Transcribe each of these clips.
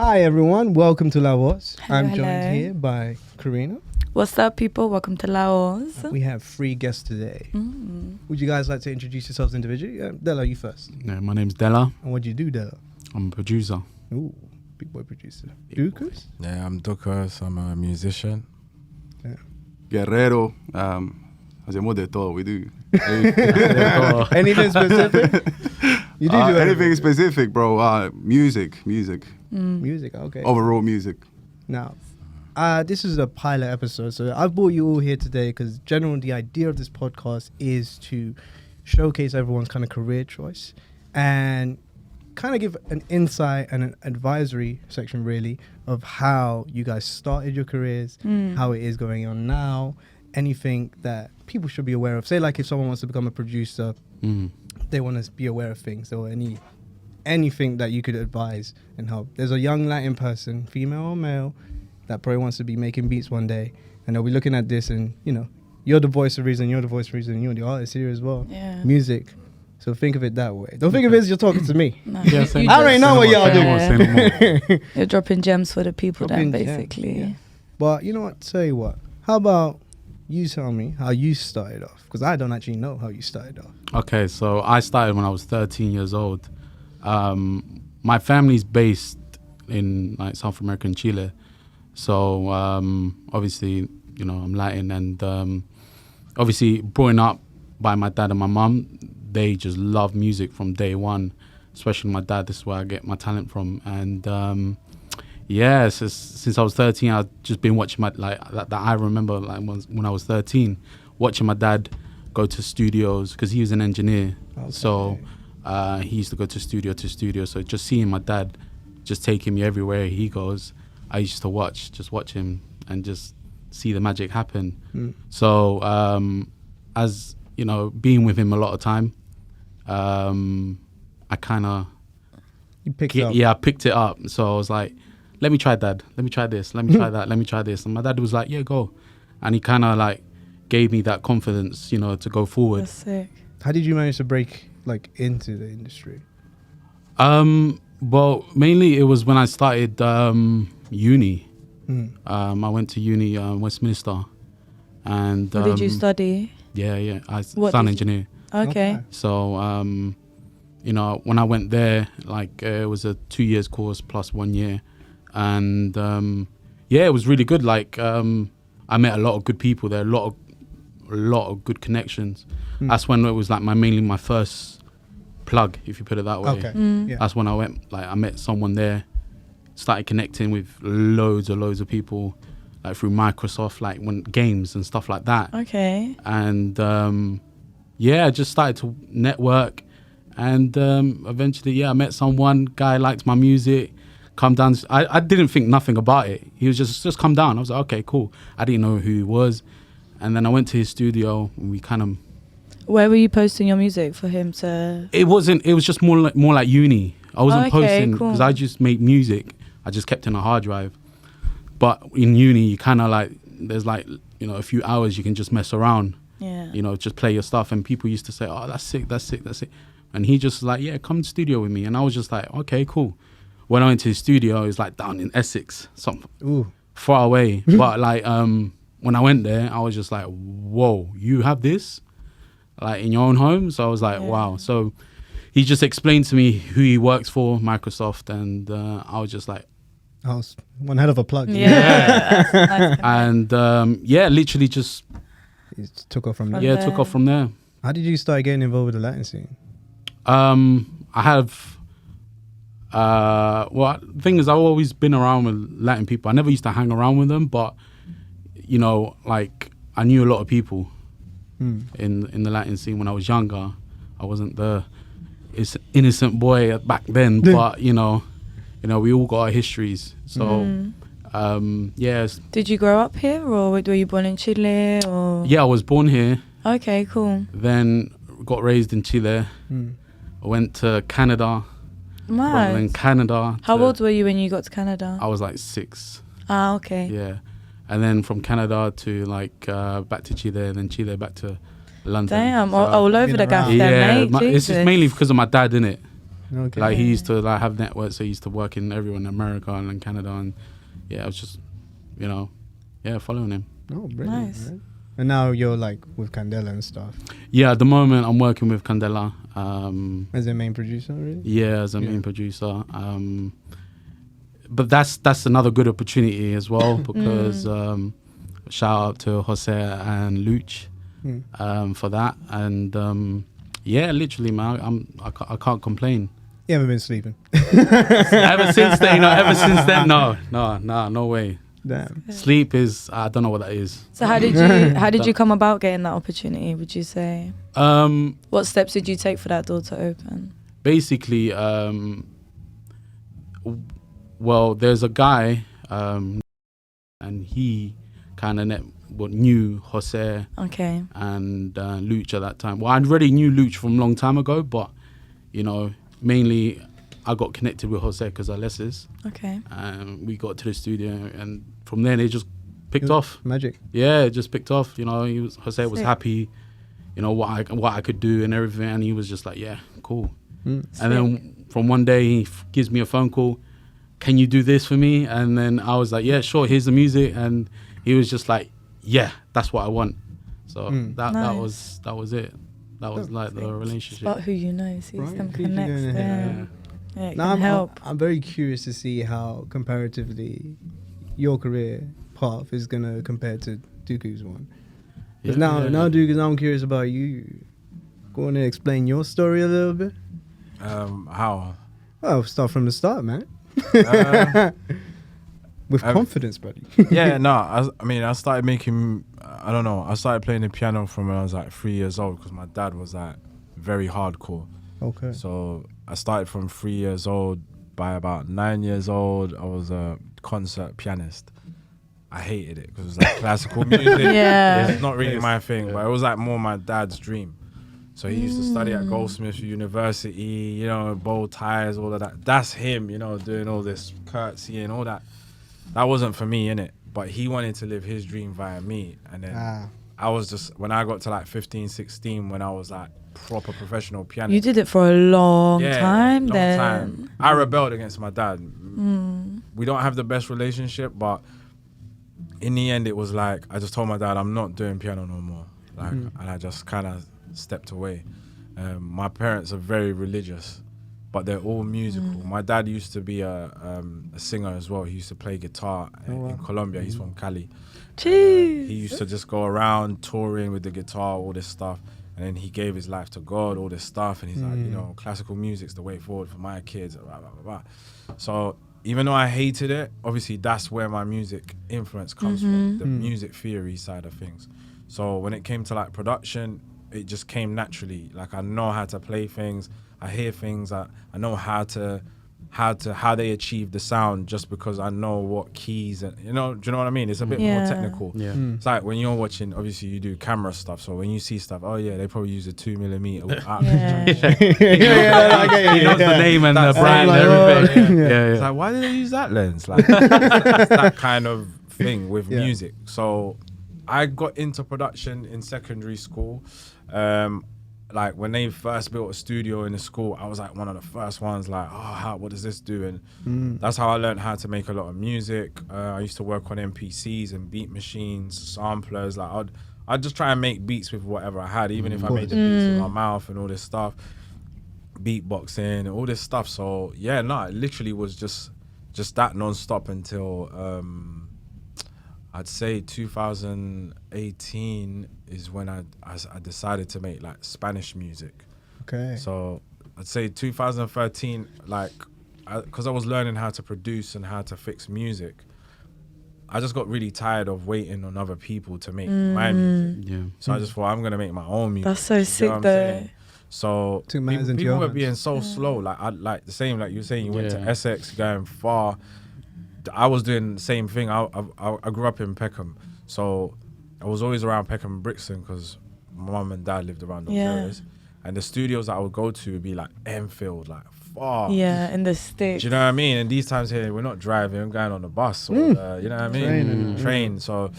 Hi everyone, welcome to Laos. I'm Hello. joined here by Karina. What's up, people? Welcome to Laos. We have 3 guests today. Would you guys like to introduce yourselves individually? Della, you first. Yeah, my name's Della. And what do you do, Della? I'm a producer. Ooh, big boy producer. Duku? Yeah, I'm Duku. I'm a musician. Guerrero. Hacemos de todo. We do. Anything specific? You do anything specific, bro. Music. Music, okay. Overall music. Now, this is a pilot episode, so I've brought you all here today because generally the idea of this podcast is to showcase everyone's kind of career choice and kind of give an insight and an advisory section really of how you guys started your careers, how it is going on now, anything that people should be aware of. Say like if someone wants to become a producer, they want to be aware of things or anything that you could advise and help. There's a young Latin person, female or male, that probably wants to be making beats one day, and they'll be looking at this and, you know, you're the voice of reason, you're the artist here as well. Yeah. Music. So think of it that way. Don't think of it as you're talking to me. No. Yeah, You I already know what y'all do. Yeah. You're dropping gems for the people then, Dropping gems, basically. yeah. But you know what? Tell you what. How about you tell me how you started off? Because I don't actually know how you started off. Okay, so I started when I was 13 years old. My family's based in like South America and Chile. So obviously, you know, I'm Latin, and obviously growing up by my dad and my mum, they just love music from day one, especially my dad. This is where I get my talent from. And since I was 13, I've just been watching that I remember like when I was 13, watching my dad go to studios because he was an engineer. Okay. So he used to go to studio. So just seeing my dad just taking me everywhere he goes, I used to watch him and just see the magic happen. So as you know, being with him a lot of time, I kind of I picked it up. So I was like, let me try, Dad. Let me try this. Let me try that. Let me try this. And my dad was like, yeah, go. And he kind of like gave me that confidence, you know, to go forward. That's sick. How did you manage to break like into the industry? Well, mainly it was when I started uni. I went to uni, Westminster. And What did you study? Yeah. I What sound did you- engineer. Okay. So, you know, when I went there, like it was a 2 years course plus 1 year. And it was really good. Like I met a lot of good people there, a lot of good connections. That's when it was like mainly my first plug, if you put it that way. Okay. Yeah. That's when I met someone there, started connecting with loads of people, like through Microsoft, like when games and stuff like that. Okay. And I just started to network, and eventually, I met someone. Guy liked my music. Come down. I didn't think nothing about it. He was just come down. I was like, okay, cool. I didn't know who he was, and then I went to his studio, and we kind of. Where were you posting your music for him to? It wasn't. It was just more like uni. I wasn't posting because I just made music. I just kept in a hard drive. But in uni, you kind of like there's like, you know, a few hours you can just mess around. Yeah. You know, just play your stuff. And people used to say, oh, that's sick. And he just like, yeah, come to the studio with me. And I was just like, okay, cool. When I went to his studio, it was like down in Essex, far away. But like when I went there, I was just like, whoa, you have this? Like in your own home? So I was like, wow. So he just explained to me who he works for, Microsoft. And I was just like, I was one hell of a plug. Yeah. That's nice. And literally just It took off from there. took off from there. How did you start getting involved with the Latin scene? I have the thing is, I've always been around with Latin people. I never used to hang around with them, but you know, like I knew a lot of people in the Latin scene when I was younger. I wasn't the innocent boy back then, but you know, we all got our histories. So yes. Did you grow up here, or were you born in Chile, or? Yeah, I was born here. Okay, cool. Then got raised in Chile. I went to Canada. Mad. Then Canada. How old were you when you got to Canada? I was like 6. Ah, okay. Yeah. And then from Canada to like back to Chile, and then Chile back to London. Damn, So all over the been gaff around. then, mate. It's just mainly because of my dad, innit? Okay. Like he used to like have networks. So he used to work in everyone in America and in Canada, and I was just, following him. Oh, brilliant. Nice. Right? And now you're like with Candela and stuff. Yeah, at the moment I'm working with Candela. As a main producer, really? Yeah, as a main producer. But that's another good opportunity as well because shout out to Jose and Luch for that. And literally, man, I can't complain. You haven't been sleeping. Ever since then, no way. Damn. Sleep is, I don't know what that is. So how did you come about getting that opportunity, would you say? What steps did you take for that door to open? Basically, well, there's a guy, and he kind of knew Jose and Luch at that time. Well, I already knew Luch from a long time ago, but, mainly I got connected with Jose because of Alessis. Okay. We got to the studio, and from there, it just picked off. Magic. Yeah, it just picked off. Jose was happy, what I could do and everything, and he was just like, yeah, cool. And then from one day, he gives me a phone call. Can you do this for me? And then I was like, yeah, sure. Here's the music, and he was just like, yeah, that's what I want. So that was it. That was like the relationship. About who you know, see some Who you connects know, there. Yeah, it Now can help. I'm very curious to see how comparatively your career path is gonna compare to Duku's one. Because now Duku, I'm curious about you. Go on and explain your story a little bit. How? Well, start from the start, man. With confidence, buddy. I started making, I started playing the piano from when I was like 3 years old because my dad was like very hardcore. Okay. So I started from 3 years old. By about 9 years old, I was a concert pianist. I hated it because it was like classical music. Yeah. It's not really my thing, but it was like more my dad's dream. So he used to study at Goldsmiths University, bow ties, all of that. That's him, doing all this curtsy and all that. That wasn't for me, innit? But he wanted to live his dream via me. And then I was just, when I got to like 15, 16, when I was like proper professional pianist. You did it for a long time then. I rebelled against my dad. We don't have the best relationship, but in the end, it was like, I just told my dad, I'm not doing piano no more. And I just kind of stepped away. My parents are very religious, but they're all musical. My dad used to be a singer as well. He used to play guitar in Colombia. He's from Cali. Jeez. He used to just go around touring with the guitar, all this stuff. And then he gave his life to God, all this stuff. And he's like, classical music's the way forward for my kids. Blah, blah, blah, blah. So even though I hated it, obviously that's where my music influence comes from, the music theory side of things. So when it came to like production, it just came naturally. Like I know how to play things, I hear things, I know how they achieve the sound just because I know what keys and do you know what I mean? It's a bit more technical. Yeah. It's like when you're watching, obviously you do camera stuff, so when you see stuff, they probably use a 2mm. He knows the name and the brand and everything. It's like, why did they use that lens? Like that's that kind of thing with music. So I got into production in secondary school. Like when they first built a studio in the school, I was like one of the first ones like, what does this do? And that's how I learned how to make a lot of music. I used to work on MPCs and beat machines, samplers. Like I'd just try and make beats with whatever I had, even if I made the beats with my mouth and all this stuff, beatboxing and all this stuff. So it literally was just that non-stop until I'd say 2018 is when I decided to make like Spanish music. Okay. So I'd say 2013, like, because I was learning how to produce and how to fix music, I just got really tired of waiting on other people to make my music. Yeah. So I just thought, I'm going to make my own music. That's so sick though. So people were being so slow. Like like the same, like you were saying, you went to Essex, going far. I was doing the same thing. I grew up in Peckham, so I was always around Peckham and Brixton because my mum and dad lived around those areas. And the studios that I would go to would be like Enfield, like far. Yeah, in the States. Do you know what I mean? And these times here, we're not driving, we're going on the bus or, you know what I mean? Train. So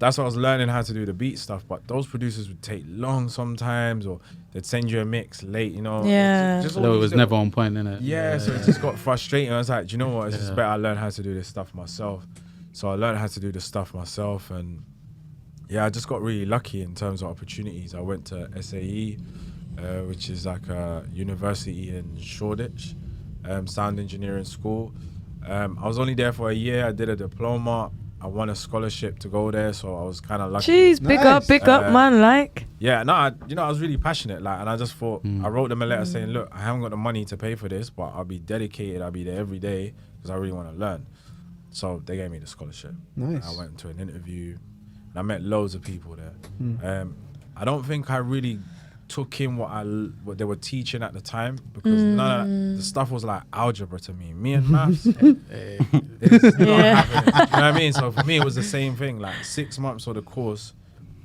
that's what I was learning how to do the beat stuff. But those producers would take long sometimes, or they'd send you a mix late, you know. Yeah. Just Although it was never on point, innit? Yeah, so it just got frustrating. I was like, do you know what? It's just better I learn how to do this stuff myself. So I learned how to do the stuff myself, and yeah, I just got really lucky in terms of opportunities. I went to SAE, which is like a university in Shoreditch, sound engineering school. I was only there for a year. I did a diploma. I won a scholarship to go there, so I was kind of lucky. Jeez, big up, man. Like, yeah, no, I was really passionate, like, and I just thought, I wrote them a letter saying, look, I haven't got the money to pay for this, but I'll be dedicated. I'll be there every day because I really want to learn. So they gave me the scholarship. Nice. I went to an interview, and I met loads of people there. I don't think I really took in what they were teaching at the time, because none of the stuff was like algebra to me. Me and maths, it's not happening. You know what I mean? So for me, it was the same thing. Like 6 months of the course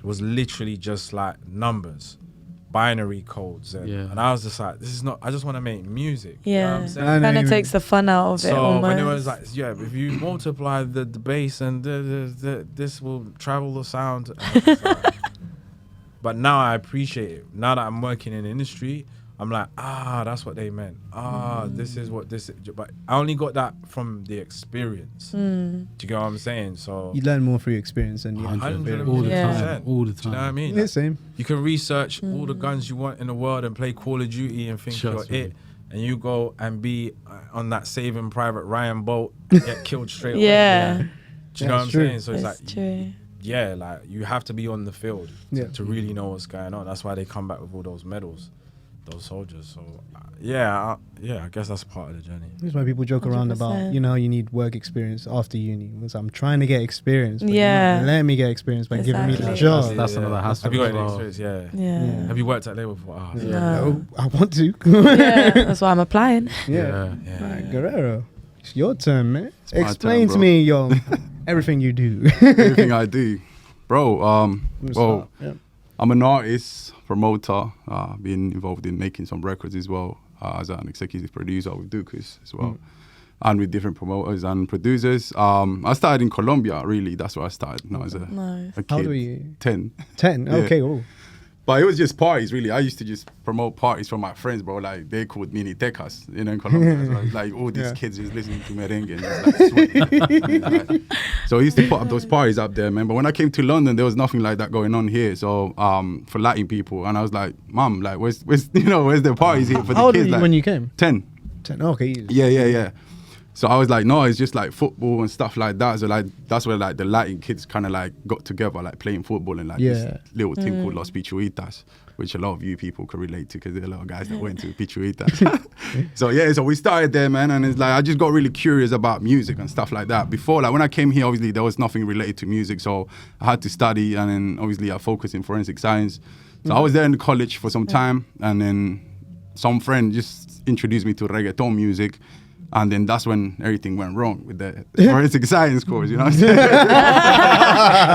was literally just like numbers, binary codes, and I was just like, this is not. I just want to make music. yeah, you know what I'm saying? kind of takes the fun out of it. So Almost. when it was like, if you multiply the bass and this will travel the sound. But now I appreciate it. Now that I'm working in the industry, I'm like, that's what they meant. This is what this is. But I only got that from the experience. Do you get what I'm saying? So You learn more through your experience than you actually 100%. All the Yeah. time. All the Do you know time. what I mean? Yeah, Like, same. you can research all the guns you want in the world and play Call of Duty and think Trust you're me. it. And you go and be on that Saving Private Ryan boat and get killed straight away. Yeah. Do you know what I'm true. saying? So it's like, true. yeah, like you have to be on the field to Yeah. really know what's going on. That's why they come back with all those medals, those soldiers. So I guess that's part of the journey. That's why people joke around about, 100%. you need work experience after uni. Because I'm trying to get experience. But Yeah. let me get experience by giving me the Exactly. job. That's another hassle Have you got as any well. experience? Yeah. Yeah. Have you worked at label before? Oh, No. I want to. Yeah, that's why I'm applying. yeah. Right, Guerrero, it's your turn, man. my Explain turn, to bro. me, yo, everything you do. Everything I do, bro. Let's Well, start. Yeah. I'm an artist, promoter. Been involved in making some records as well, as an executive producer with Duku as well, and with different promoters and producers. I started in Colombia. Really, that's where I started. As a Nice. kid. How old were you? 10. 10. Yeah. Okay. Oh. But it was just parties, really. I used to just promote parties for my friends, bro. Like, they called mini tecas, in Colombia. So it's like, all these kids just listening to merengue and just like sweating. So I used to put up those parties up there, man. But when I came to London, there was nothing like that going on here. So for Latin people, and I was like, Mom, like, where's the parties here for How old the were kids? you Like, when you came? 10. 10. Okay. Yeah. So I was like, no, it's just like football and stuff like that. So like that's where like the Latin kids kind of like got together, like playing football and like this little team called Los Pichuitas, which a lot of you people could relate to because there are a lot of guys that went to Pichuitas. So we started there, man, and it's like I just got really curious about music and stuff like that. Before, like when I came here, obviously there was nothing related to music, so I had to study, and then obviously I focused in forensic science. So I was there in college for some time, and then some friend just introduced me to reggaeton music. And then that's when everything went wrong with the forensic science course, you know what I'm saying?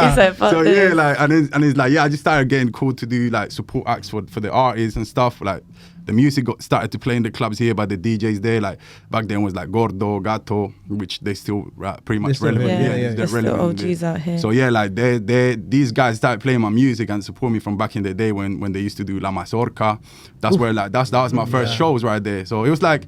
He said, fuck So this. yeah, like, and it's like, I just started getting called to do like support acts for the artists and stuff. Like the music started to play in the clubs here by the DJs there. Like back then was like Gordo, Gato, which they still pretty much They're still relevant. relevant. Yeah, Yeah, there's still OGs out here. So yeah, like these guys started playing my music and support me from back in the day when they used to do La Mazorca. That's where like that was my first shows right there. So it was like,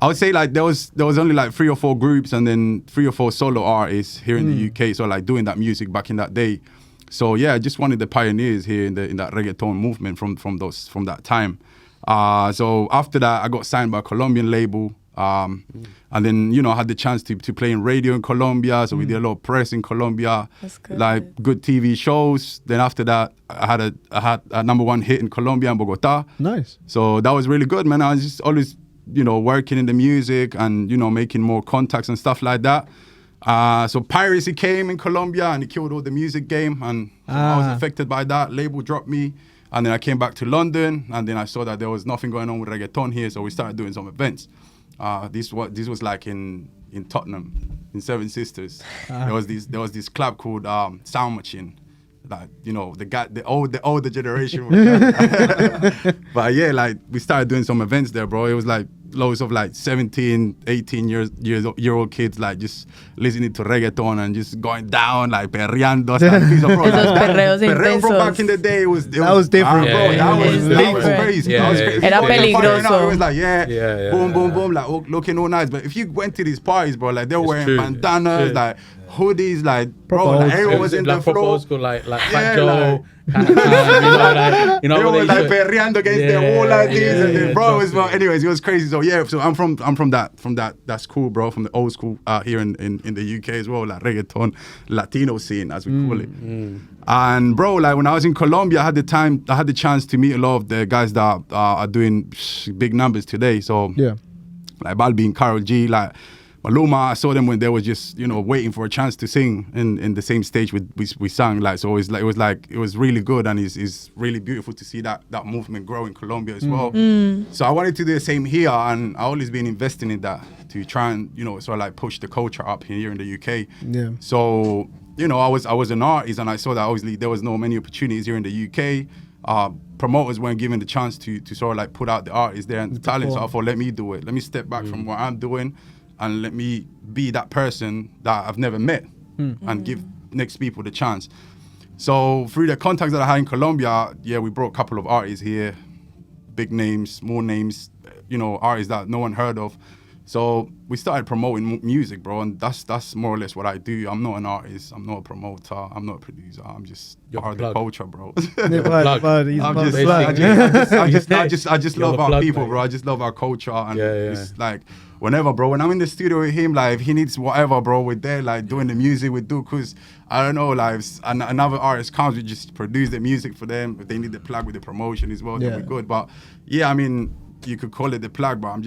I would say like there was only like 3 or 4 groups and then 3 or 4 solo artists here in the UK. So like doing that music back in that day. So yeah, I just wanted the pioneers here in that reggaeton movement from that time. So after that, I got signed by a Colombian label. And then, I had the chance to play in radio in Colombia. So we did a lot of press in Colombia. That's good. Like good TV shows. Then after that, I had a #1 hit in Colombia and Bogota. Nice. So that was really good, man. I was just always, working in the music and, making more contacts and stuff like that. So piracy came in Colombia and it killed all the music game. And I was affected by that. Label dropped me. And then I came back to London and then I saw that there was nothing going on with reggaeton here. So we started doing some events. This was like in Tottenham, in Seven Sisters. There was this club called Sound Machine. Like, the older generation. But yeah, like we started doing some events there, bro. It was like loads of like 17, 18-year-old kids like just listening to reggaeton and just going down like perreando. Perreo from back in the day was different, bro. That was crazy. Era peligroso. It was like boom, boom, boom, like looking all nice. But if you went to these parties, bro, like they were wearing bandanas, like hoodies, like bro, like everyone was in the floor. Old school, like Fat Joe. They were like perreando against the wall like this, and then, bro, anyways, it was crazy. So yeah, so I'm from that school, bro, from the old school here in the UK as well, like reggaeton, Latino scene as we call it. And bro, like when I was in Colombia, I had the chance to meet a lot of the guys that are doing big numbers today. So yeah, like Balbi and Karol G, like Maluma, I saw them when they were just, waiting for a chance to sing in the same stage we sang. Like, so it was really good, and it's really beautiful to see that movement grow in Colombia as well. So I wanted to do the same here, and I always been investing in that to try and, sort of like push the culture up here in the UK. Yeah. So, I was an artist, and I saw that obviously there was no many opportunities here in the UK. Promoters weren't given the chance to sort of like put out the artists there and the talent. So I thought, let me do it. Let me step back from what I'm doing, and let me be that person that I've never met and give next people the chance. So through the contacts that I had in Colombia, we brought a couple of artists here, big names, small names, artists that no one heard of. So we started promoting music, bro, and that's more or less what I do. I'm not an artist, I'm not a promoter, I'm not a producer, I'm just part of the culture, bro. I just love our people, bro. I just love our culture, and it's like whenever, bro, when I'm in the studio with him, like if he needs whatever, bro, we're there, like doing the music with Duku. I don't know, like another artist comes, we just produce the music for them. If they need the plug with the promotion as well, then we're good. But yeah, I mean, you could call it the plug, but I'm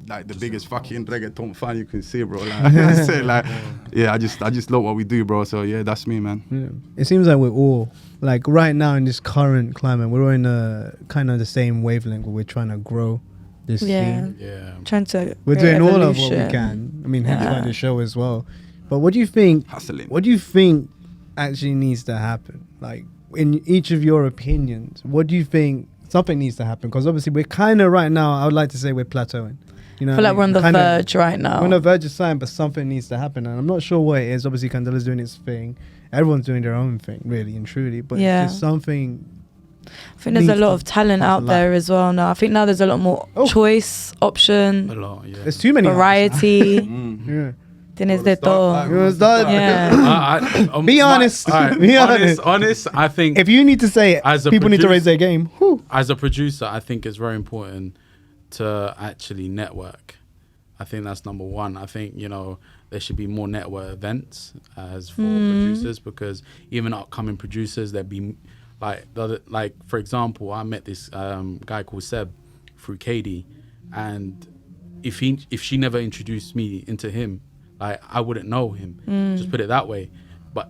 like the biggest fucking reggaeton fan you can see, bro. Like, I just love what we do, bro. So yeah, that's me, man. Yeah. It seems like we're all, like right now in this current climate, we're all in a kind of the same wavelength where we're trying to grow this scene. Yeah. Trying to we're doing all of what we can. I mean, hence like the show as well. But what do you think? Hustling. What do you think actually needs to happen? Like in each of your opinions, what do you think? Something needs to happen, because obviously we're kind of right now, I would like to say we're plateauing. I feel like we're on the verge right now. We're on the verge of sign, but something needs to happen, and I'm not sure what it is. Obviously Candela's doing its thing, everyone's doing their own thing, really and truly, but it's just something. I think there's a lot of talent out there as well now. I think now there's a lot more choice, option, a lot, there's too many variety. Tienes de todo. Be honest. Be honest. I think if you need to say it, people need to raise their game. As a producer, I think it's very important to actually network. I think that's number one. I think, there should be more network events as for producers, because even upcoming producers, there'd be like for example, I met this guy called Seb through Katie, and if she never introduced me into him, like I wouldn't know him. Just put it that way.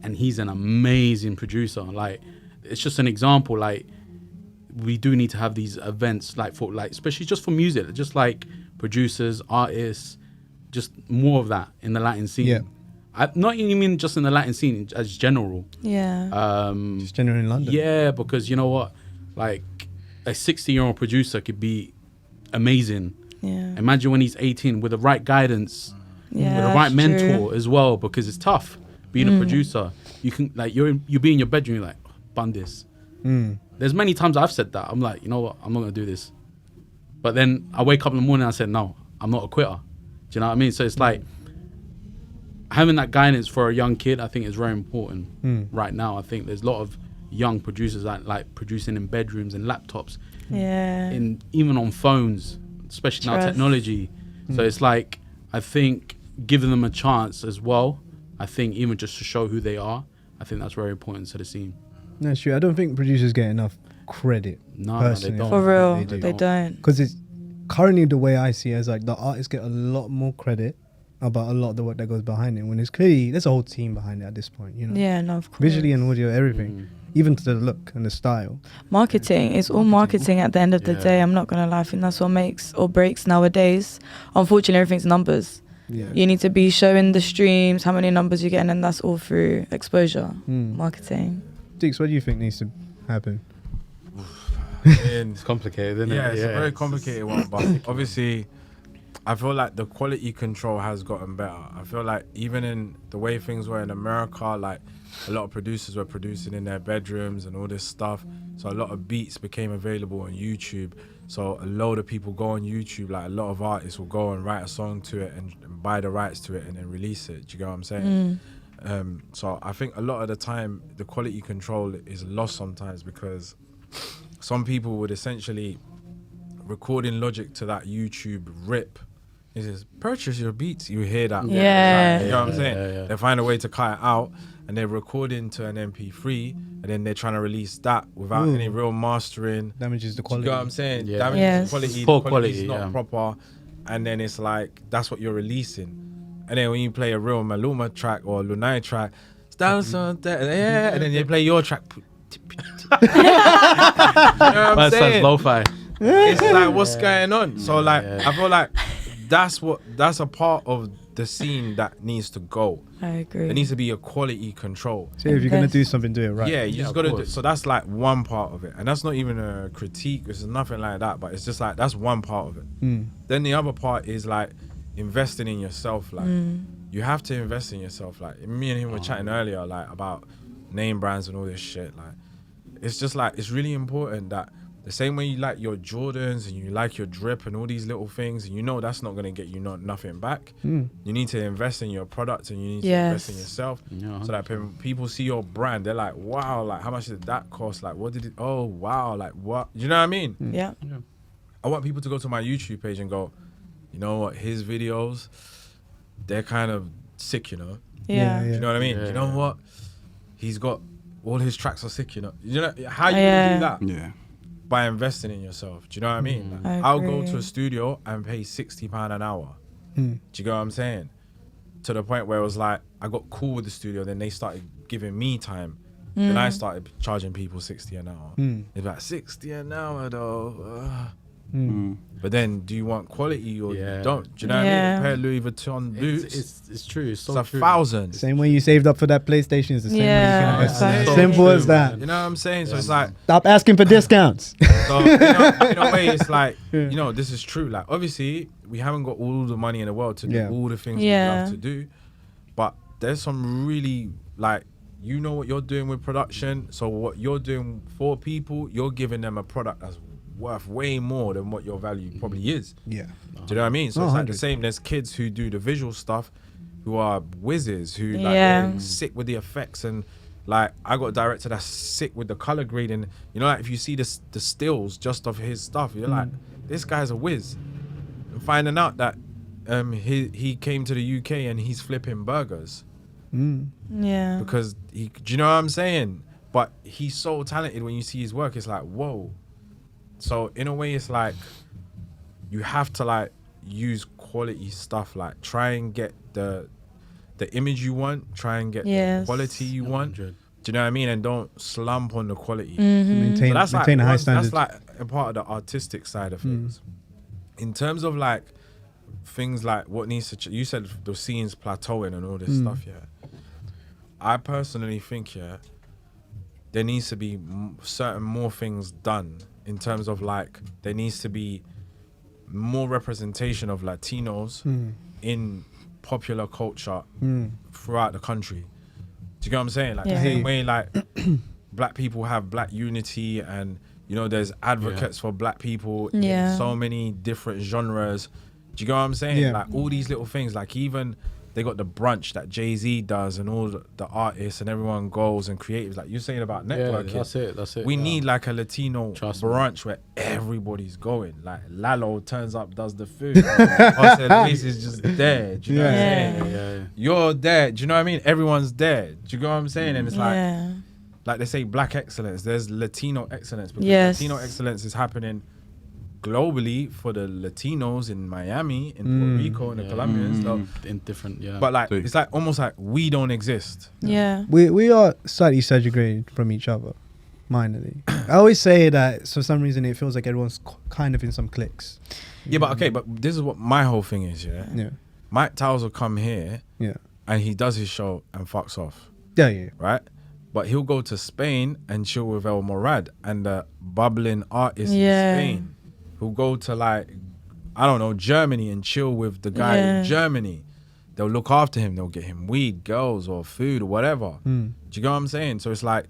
And he's an amazing producer. Like, it's just an example. Like, we do need to have these events, like for especially just for music, just like producers, artists, just more of that in the Latin scene. Yeah. Not even just in the Latin scene, as general. Yeah. Just general in London. Yeah, because you know what, like a 60-year-old producer could be amazing. Yeah. Imagine when he's 18 with the right guidance. With the right mentor as well, because it's tough being a producer. You can you be in your bedroom, you're like, bun this. There's many times I've said that. I'm like, you know what, I'm not gonna do this. But then I wake up in the morning and I said, no, I'm not a quitter. Do you know what I mean? So it's like having that guidance for a young kid, I think is very important right now. I think there's a lot of young producers that like producing in bedrooms and laptops. Yeah. Even on phones, especially now technology. So it's like, I think giving them a chance as well, I think even just to show who they are, I think that's very important to the scene. That's true. I don't think producers get enough credit. No, they don't. For real, they don't. Because it's currently the way I see it is like the artists get a lot more credit about a lot of the work that goes behind it, when it's clearly there's a whole team behind it at this point, Yeah, no, of course. Visually and audio, everything. Even to the look and the style. Marketing. It's all marketing at the end of the day. I'm not going to lie. I think that's what makes or breaks nowadays. Unfortunately, everything's numbers. Yeah. You need to be showing the streams, how many numbers you're getting, and that's all through exposure, marketing. Dix, what do you think needs to happen? It's complicated, isn't it? Yeah, it's a very complicated one, but obviously, I feel like the quality control has gotten better. I feel like even in the way things were in America, like a lot of producers were producing in their bedrooms and all this stuff. So a lot of beats became available on YouTube. So a load of people go on YouTube, like a lot of artists will go and write a song to it and buy the rights to it and then release it. Do you get what I'm saying? So I think a lot of the time the quality control is lost sometimes because some people would essentially recording logic to that YouTube rip. It says, purchase your beats. You hear that. Yeah. You know what I'm saying? They find a way to cut it out and they're recording to an MP3 and then they're trying to release that without any real mastering. Damages the quality. You know what I'm saying? Yeah. Damages the quality. Poor The quality's quality, not proper. And then it's like, that's what you're releasing. And then when you play a real Maluma track or Lunai track, it's down and then they play your track. You know what I'm That saying? sounds lo-fi. It's like, what's going on? So like, I feel like that's a part of the scene that needs to go. I agree. There needs to be a quality control. So if you're gonna do something, do it right. Yeah, you just of gotta do. course. So that's like one part of it, and that's not even a critique. It's nothing like that, but it's just like that's one part of it. Then the other part is like investing in yourself. Like you have to invest in yourself. Like me and him were chatting earlier, like about name brands and all this shit. Like it's just like it's really important that the same way you like your Jordans and you like your drip and all these little things, and you know that's not gonna get you nothing back. You need to invest in your product and you need to invest in yourself, so that when people see your brand, they're like, wow, like how much did that cost? Like what did it? Oh wow, like what? You know what I mean? Yeah. I want people to go to my YouTube page and go, you know what, his videos, they're kind of sick, you know. Yeah. You know what I mean? Yeah. You know what? He's got all his tracks are sick, you know. You know how you do that? Yeah. By investing in yourself. Do you know what I mean? Like, I I'll go agree. to a studio and pay £60 an hour. Do you get what I'm saying? To the point where it was like, I got cool with the studio, then they started giving me time. Then I started charging people 60 an hour. It's like 60 an hour though. But then, do you want quality or you don't? Do you know what I mean? A pair of Louis Vuitton boots. It's true. It's so It's true. 1,000. Same way you saved up for that PlayStation is the same way you Yeah, can invest in that. exactly. Simple as that. You know what I'm saying? So it's like, Stop asking for discounts. so in a way, it's like, you know, this is true. Like, obviously, we haven't got all the money in the world to do all the things we love to do. But there's some really, like, you know what you're doing with production. So what you're doing for people, you're giving them a product that's worth way more than what your value probably is. Yeah. Do you know what I mean? So it's like the 100. same. There's kids who do the visual stuff, who are whizzes, who like Yeah. they're sick with the effects, and like I got a director that's sick with the color grading. You know, like if you see the stills just of his stuff, you're like, this guy's a whiz. And finding out that he came to the UK and he's flipping burgers Yeah. because do you know what I'm saying? But he's so talented. When you see his work, it's like, whoa. So in a way, it's like you have to like use quality stuff. Like try and get the image you want. Try and get the quality you want. Do you know what I mean? And don't slump on the quality. Maintain, So that's maintain like a high standard. that's like a part of the artistic side of things. In terms of like things like what needs to you said the scenes plateauing and all this stuff. Yeah, I personally think there needs to be certain more things done. In terms of like, there needs to be more representation of Latinos in popular culture throughout the country. Do you get what I'm saying? Like the same way like black people have black unity, and you know there's advocates for black people in so many different genres. Do you get what I'm saying? Yeah. Like all these little things, like even they got the brunch that Jay-Z does and all the artists and everyone goes and creatives. Like you're saying about networking. That's it. We need like a Latino Trust me. brunch where everybody's going. Like Lalo turns up, does the food. Luis is just there. Do you know what I'm saying? Yeah. You're there. Do you know what I mean? Everyone's there. Do you know what I'm saying? And it's like they say black excellence. There's Latino excellence. Because Latino excellence is happening globally for the Latinos in Miami, in Puerto Rico, and the Colombians. Though. In different, But like, it's like almost like we don't exist. Yeah. We are slightly segregated from each other, minorly. I always say that for some reason it feels like everyone's kind of in some cliques. Yeah, but okay, but this is what my whole thing is, Yeah. Mike Towers will come here Yeah. and he does his show and fucks off, Yeah. right? but he'll go to Spain and chill with El Morad and the bubbling artist in Spain. He'll go to like, I don't know, Germany and chill with the guy in Germany. They'll look after him. They'll get him weed, girls, or food, or whatever. Do you get what I'm saying? So it's like,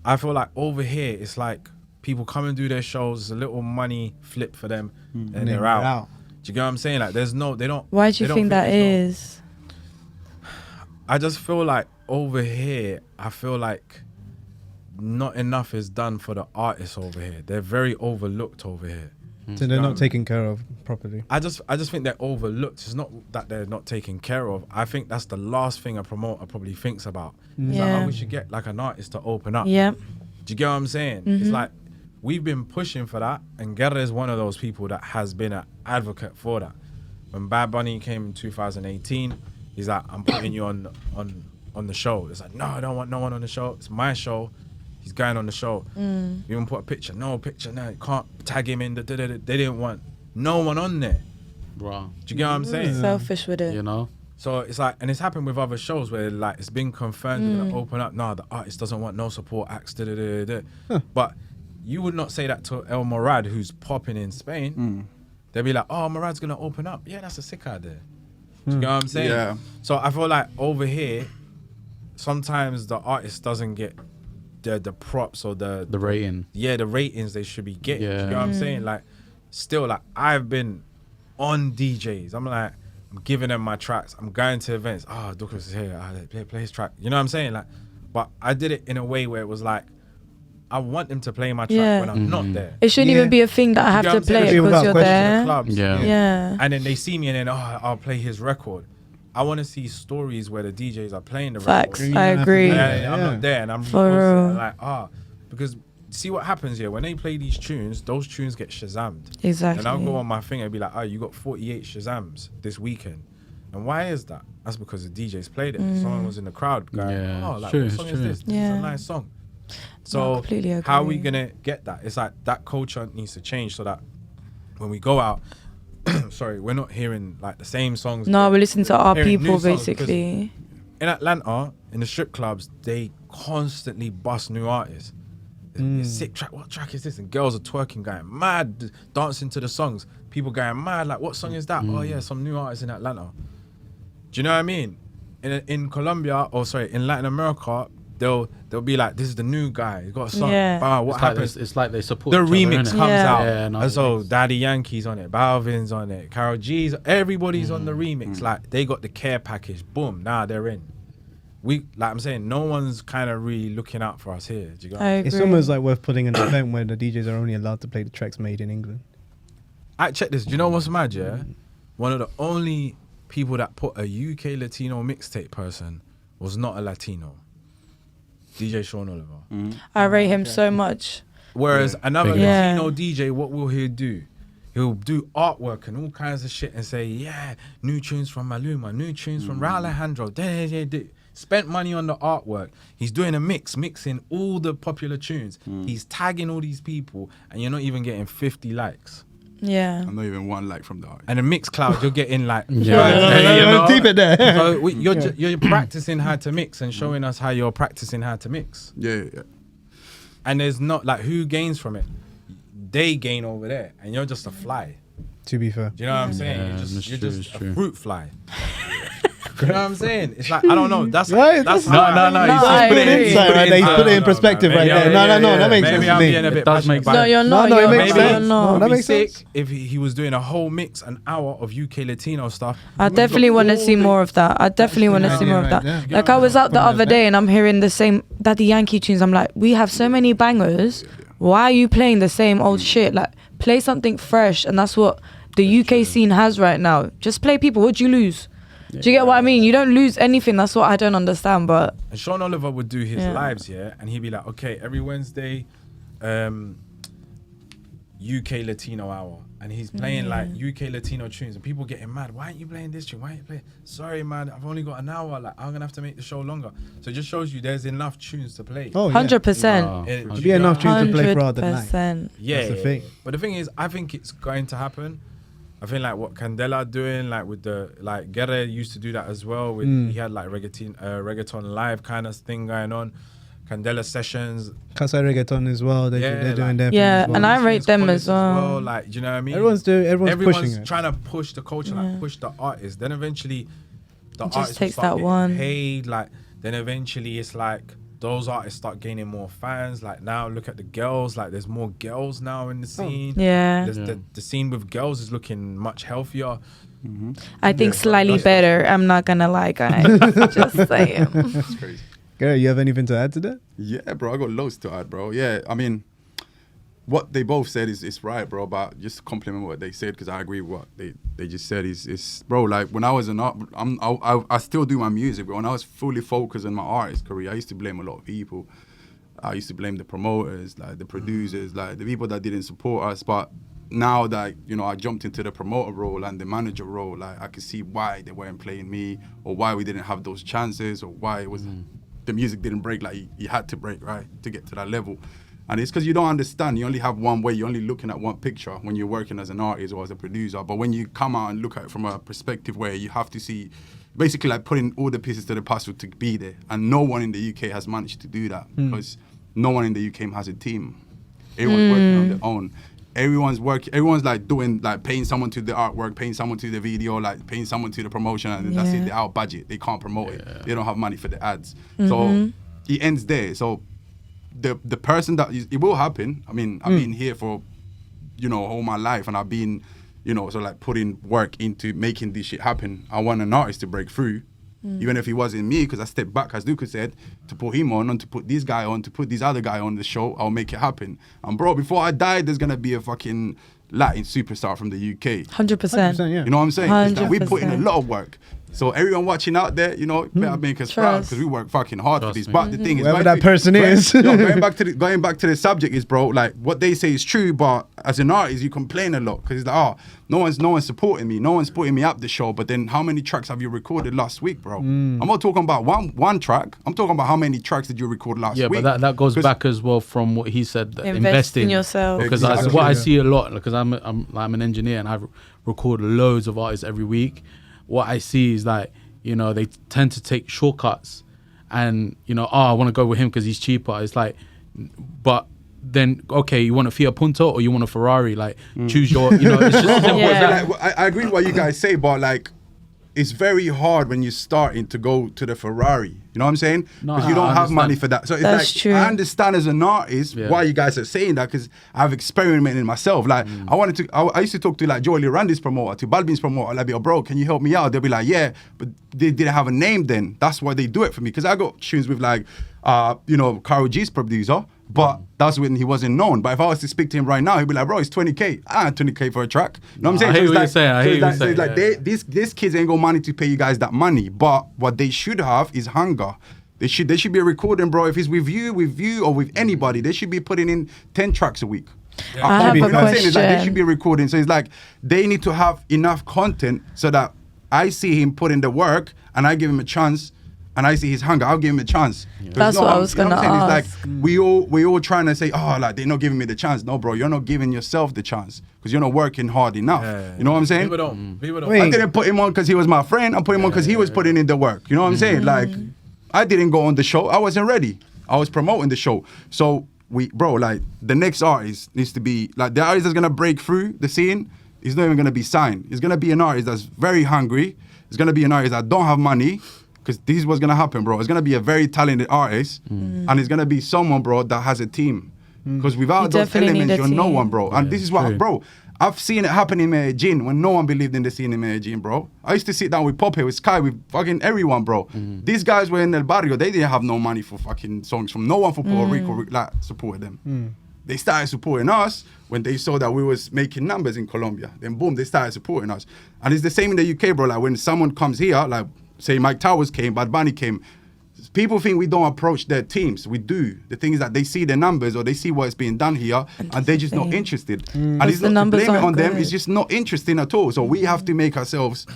I feel like over here, it's like people come and do their shows. It's a little money flip for them, and they're out. Do you get what I'm saying? Like, there's no, they don't. Why do you think that is? I just feel like over here, I feel like not enough is done for the artists over here. They're very overlooked over here. So they're not taken care of properly. I just think they're overlooked. It's not that they're not taken care of. I think that's the last thing a promoter probably thinks about. It's like, oh, we should get like an artist to open up. Yeah. Do you get what I'm saying? It's like we've been pushing for that, and Guerrero is one of those people that has been an advocate for that. When Bad Bunny came in 2018, he's like, I'm putting you on the show. It's like, no, I don't want no one on the show. It's my show. He's going on the show. You even put a picture. No, you can't tag him in. They didn't want no one on there. Bro. Do you get what I'm saying? Selfish with it. You know? So it's like, and it's happened with other shows where like it's been confirmed they're gonna open up. No, the artist doesn't want no support acts. But you would not say that to El Morad, who's popping in Spain. They'd be like, oh, Morad's gonna open up. Yeah, that's a sick idea. Do you get what I'm saying? Yeah. So I feel like over here, sometimes the artist doesn't get the props or the rating. Yeah, the ratings they should be getting. Yeah. Do you know what I'm saying? Like, still, like, I've been on DJs. I'm like, I'm giving them my tracks. I'm going to events. Oh, Duku is here. Play his track. You know what I'm saying? Like, but I did it in a way where it was like, I want them to play my track when I'm not there. It shouldn't even be a thing that I have to play it because you're there. Clubs, Yeah. And then they see me and then, I'll play his record. I want to see stories where the DJs are playing the Facts. record. I agree. And I'm not there, and I'm like, because see what happens here when they play these tunes, those tunes get Shazammed. Exactly. And I'll go on my thing and be like, you got 48 Shazams this weekend. And why is that? That's because the DJs played it. Someone was in the crowd going, what song is this? This is a nice song. So how are we gonna get that? It's like that culture needs to change so that when we go out, sorry, we're not hearing like the same songs. No, we're listening to our people basically. In Atlanta, in the strip clubs, they constantly bust new artists. Sick track. What track is this? And girls are twerking, going mad, dancing to the songs. People going mad. Like, what song is that? Oh yeah, some new artist in Atlanta. Do you know what I mean? In Colombia, in Latin America, they'll be like, this is the new guy. He's got a song. Yeah. What happens? It's like they support the each remix other, comes out. Yeah, no, and so Daddy Yankee's on it, Balvin's on it, Karol G's, everybody's on the remix. Like, they got the care package. Boom, now they're in. Like I'm saying, no one's kind of really looking out for us here. Do you got It's almost like worth putting an event where the DJs are only allowed to play the tracks made in England. Check this. Do you know what's mad, yeah? One of the only people that put a UK Latino mixtape person was not a Latino. DJ Sean Oliver. I rate him so much. Whereas another Latino DJ, what will he do? He'll do artwork and all kinds of shit and say, yeah, new tunes from Maluma, new tunes from Raul Alejandro. Spent money on the artwork. He's doing a mixing all the popular tunes. He's tagging all these people, and you're not even getting 50 likes. Yeah. I'm not even one like from the artist. And the Mixcloud, you're getting like... Deep it there. So you're practicing how to mix and showing us how you're practicing how to mix. Yeah. And there's not, like, who gains from it? They gain over there, and you're just a fly. To be fair. Do you know what I'm saying? Yeah, you're just a true. fruit fly. You know what I'm saying? It's like, I don't know. That's No. He's He's put it in perspective right there. No, that makes sense Maybe to I'm me. being a bit It does passionate make about No, it. you're not. No, it you're makes not, sense. you're not. No, that It'd be makes sense. sick if he was doing a whole mix, an hour of UK Latino stuff. I definitely want to see more of that. I definitely want to see more of that. Yeah. Like, I was out the other day and I'm hearing the same Daddy Yankee tunes. I'm like, we have so many bangers. Why are you playing the same old shit? Like, play something fresh. And that's what the UK scene has right now. Just play people. What do you lose? Do you get what I mean? You don't lose anything. That's what I don't understand. But And Sean Oliver would do his lives, and he'd be like, okay, every Wednesday, UK Latino hour. And he's playing like UK Latino tunes, and people getting mad. Why aren't you playing this tune? Why aren't you playing? Sorry, man, I've only got an hour. Like, I'm gonna have to make the show longer. So it just shows you there's enough tunes to play. Oh, 100%. There'll be enough tunes to play throughout the night. 100%. Yeah, That's the thing. But the thing is, I think it's going to happen. I think like what Candela doing, like with the Guerrero used to do that as well. With he had like reggaeton live kind of thing going on. Candela Sessions. Casa Reggaeton as well. They're doing their thing yeah, as well. and I rate them Collins as well. Like, do you know what I mean? Everyone's pushing it. trying to push the culture, like push the artist. Then eventually, the It just artists takes start that getting one. paid. Like, then eventually it's like those artists start gaining more fans. Like now, look at the girls. Like there's more girls now in the scene. Yeah. The scene with girls is looking much healthier. I think slightly better. I'm not gonna lie, guys. Just saying. That's crazy. Gary, you have anything to add to that? Yeah, bro, I got loads to add, bro. Yeah, I mean, what they both said is right, bro. But just to compliment what they said, because I agree with what they just said. Is bro, like when I was an art, I still do my music, but when I was fully focused on my artist career, I used to blame a lot of people. I used to blame the promoters, like the producers, like the people that didn't support us. But now that, you know, I jumped into the promoter role and the manager role, like I could see why they weren't playing me, or why we didn't have those chances, or why it was the music didn't break like you had to break, right, to get to that level. And it's because you don't understand. You only have one way. You're only looking at one picture when you're working as an artist or as a producer. But when you come out and look at it from a perspective where you have to see, basically like putting all the pieces to the puzzle to be there. And no one in the UK has managed to do that because no one in the UK has a team. Everyone's working on their own. Everyone's like doing, like paying someone to the artwork, paying someone to the video, like paying someone to the promotion, and that's it. They're out budget. They can't promote it. They don't have money for the ads. So it ends there. So the person that it will happen. I mean, I've been here for, you know, all my life, and I've been, you know, so like putting work into making this shit happen. I want an artist to break through. Even if it wasn't me, because I stepped back, as Duku said, to put him on, and to put this guy on, to put this other guy on the show, I'll make it happen. And bro, before I die, there's going to be a fucking Latin superstar from the UK. 100%. Yeah. You know what I'm saying? It's like we put in a 100%. lot of work. So everyone watching out there, you know, better make us proud, because we work fucking hard for this. me. But the thing is, Whoever that person is. going back to the subject is, bro, like what they say is true, but as an artist, you complain a lot, because it's like, oh, no one's supporting me, no one's putting me up the show. But then how many tracks have you recorded last week, bro? I'm not talking about one track. I'm talking about how many tracks did you record last week. Yeah, but that goes back as well from what he said. That Invest in yourself. Because Exactly. what I see a lot, because I'm an engineer and I record loads of artists every week. What I see is like, you know, they tend to take shortcuts, and you know, I want to go with him because he's cheaper. It's like, but then okay, you want a Fiat Punto or you want a Ferrari? Like, choose your, you know, it's just as simple as that. Like, I agree with what you guys say, but like, it's very hard when you're starting to go to the Ferrari. You know what I'm saying? No, Because you don't I have money understand. for that. So it's That's like, true. I understand as an artist why you guys are saying that, because I've experimented myself. Like, I used to talk to like Joey Randy's promoter, to Balvin's promoter, like, oh, bro, can you help me out? They'll be like, yeah, but they didn't have a name then. That's why they do it for me. Because I got tunes with like, you know, Karol G's producer, but that's when he wasn't known. But if I was to speak to him right now, he'd be like, bro, it's 20K. I ain't 20K for a track. You know what I'm saying? I hear it's what you're saying. I hear what you're so it's like saying, these kids ain't got money to pay you guys that money. But what they should have is hunger. They should be recording, bro. If it's with you, or with anybody, they should be putting in 10 tracks a week. I have a You know what I'm saying? It's like they question. should be recording. So it's like they need to have enough content so that I see him put in the work and I give him a chance, and I see his hunger, I'll give him a chance. So That's it's what not- I was you know gonna what I'm saying? ask. It's like we all trying to say, oh, like they're not giving me the chance. No, bro, you're not giving yourself the chance because you're not working hard enough. You know what I'm saying? People don't. Wait. I didn't put him on because he was my friend. I put him on because he was putting in the work. You know what I'm saying? Like, I didn't go on the show. I wasn't ready. I was promoting the show. So like the next artist needs to be like the artist that's gonna break through the scene. He's not even gonna be signed. He's gonna be an artist that's very hungry. He's gonna be an artist that don't have money. Because this is what's gonna happen, bro. It's gonna be a very talented artist, and it's gonna be someone, bro, that has a team. Because without You those definitely elements, need a you're no team. one, bro. And this is what, true. bro. I've seen it happen in Medellin when no one believed in the scene in Medellin, bro. I used to sit down with Pope, with Sky, with fucking everyone, bro. These guys were in El Barrio. They didn't have no money for fucking songs from no one for Puerto Rico, like, supported them. They started supporting us when they saw that we was making numbers in Colombia. Then boom, they started supporting us. And it's the same in the UK, bro. Like when someone comes here, like say Mike Towers came, Bad Bunny came, people think we don't approach their teams. We do. The thing is that they see the numbers or they see what's being done here and they're just not interested. And it's the not to numbers blame it on aren't them. good. It's just not interesting at all. So we have to make ourselves